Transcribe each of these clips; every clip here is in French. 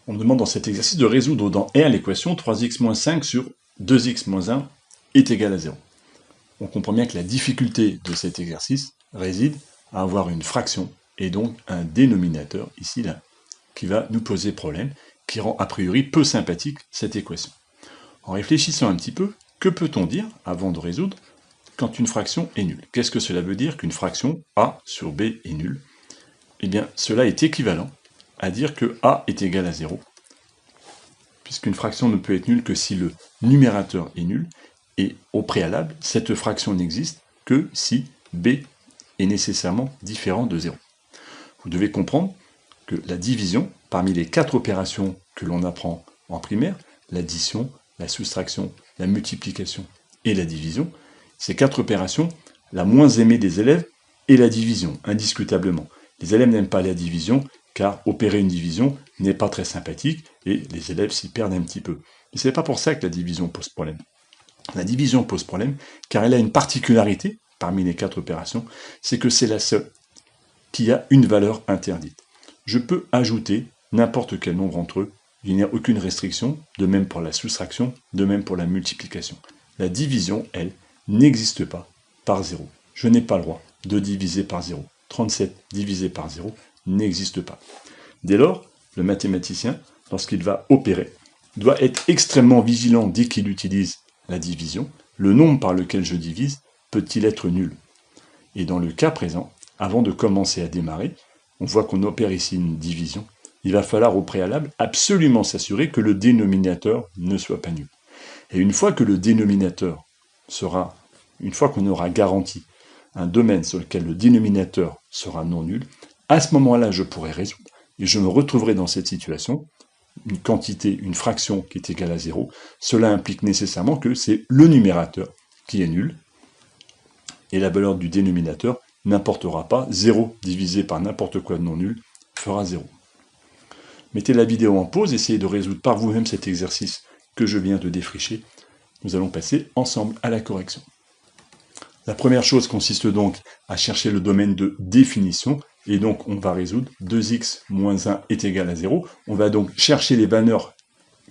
On me demande dans cet exercice de résoudre dans R l'équation 3x moins 5 sur 2x moins 1 est égal à 0. On comprend bien que la difficulté de cet exercice réside à avoir une fraction et donc un dénominateur, ici là, qui va nous poser problème, qui rend a priori peu sympathique cette équation. En réfléchissant un petit peu, que peut-on dire, avant de résoudre, quand une fraction est nulle? Qu'est-ce que cela veut dire qu'une fraction a sur b est nulle? Eh bien, cela est équivalent à dire que a est égal à 0, puisqu'une fraction ne peut être nulle que si le numérateur est nul, et au préalable, cette fraction n'existe que si b est nécessairement différent de 0. Vous devez comprendre que la division, parmi les 4 opérations que l'on apprend en primaire, l'addition, la soustraction, la multiplication et la division, ces 4 opérations, la moins aimée des élèves est la division, indiscutablement. Les élèves n'aiment pas la division, car opérer une division n'est pas très sympathique, et les élèves s'y perdent un petit peu. Mais ce n'est pas pour ça que la division pose problème. La division pose problème, car elle a une particularité, parmi les 4 opérations, c'est que c'est la seule qui a une valeur interdite. Je peux ajouter n'importe quel nombre entre eux, il n'y a aucune restriction, de même pour la soustraction, de même pour la multiplication. La division, elle, n'existe pas par 0. Je n'ai pas le droit de diviser par 0. 37 divisé par 0 n'existe pas. Dès lors, le mathématicien, lorsqu'il va opérer, doit être extrêmement vigilant dès qu'il utilise la division. Le nombre par lequel je divise peut-il être nul? Et dans le cas présent, avant de commencer à démarrer, on voit qu'on opère ici une division. Il va falloir au préalable absolument s'assurer que le dénominateur ne soit pas nul. Et une fois que le dénominateur sera, une fois qu'on aura garanti un domaine sur lequel le dénominateur sera non nul, à ce moment-là, je pourrai résoudre. Et je me retrouverai dans cette situation, une quantité, une fraction qui est égale à 0. Cela implique nécessairement que c'est le numérateur qui est nul, et la valeur du dénominateur n'importera pas. 0 divisé par n'importe quoi de non nul fera 0. Mettez la vidéo en pause, essayez de résoudre par vous-même cet exercice que je viens de défricher. Nous allons passer ensemble à la correction. La première chose consiste donc à chercher le domaine de définition, et donc on va résoudre 2x moins 1 est égal à 0. On va donc chercher les valeurs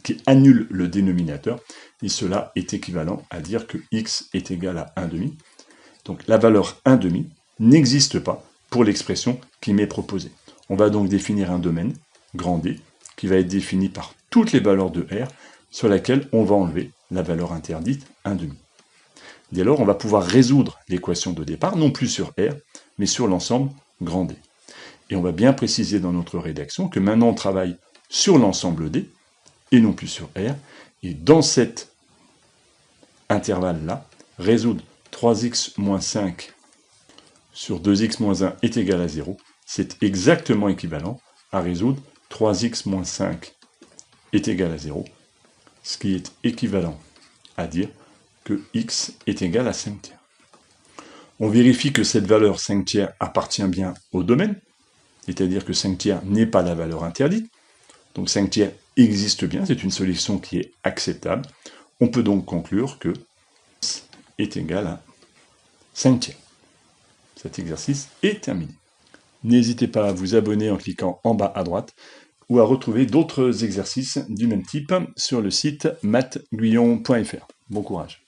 qui annulent le dénominateur, et cela est équivalent à dire que x est égal à 1,5. Donc la valeur 1,5 n'existe pas pour l'expression qui m'est proposée. On va donc définir un domaine, grand D, qui va être défini par toutes les valeurs de R, sur laquelle on va enlever la valeur interdite 1,5. Dès lors, on va pouvoir résoudre l'équation de départ, non plus sur R, mais sur l'ensemble grand D. Et on va bien préciser dans notre rédaction que maintenant on travaille sur l'ensemble D, et non plus sur R, et dans cet intervalle-là, résoudre 3x moins 5 sur 2x moins 1 est égal à 0, c'est exactement équivalent à résoudre 3x moins 5 est égal à 0, ce qui est équivalent à dire que x est égal à 5 tiers. On vérifie que cette valeur 5 tiers appartient bien au domaine, c'est-à-dire que 5 tiers n'est pas la valeur interdite, donc 5 tiers existe bien, c'est une solution qui est acceptable. On peut donc conclure que x est égal à 5 tiers. Cet exercice est terminé. N'hésitez pas à vous abonner en cliquant en bas à droite ou à retrouver d'autres exercices du même type sur le site mathguyon.fr. Bon courage.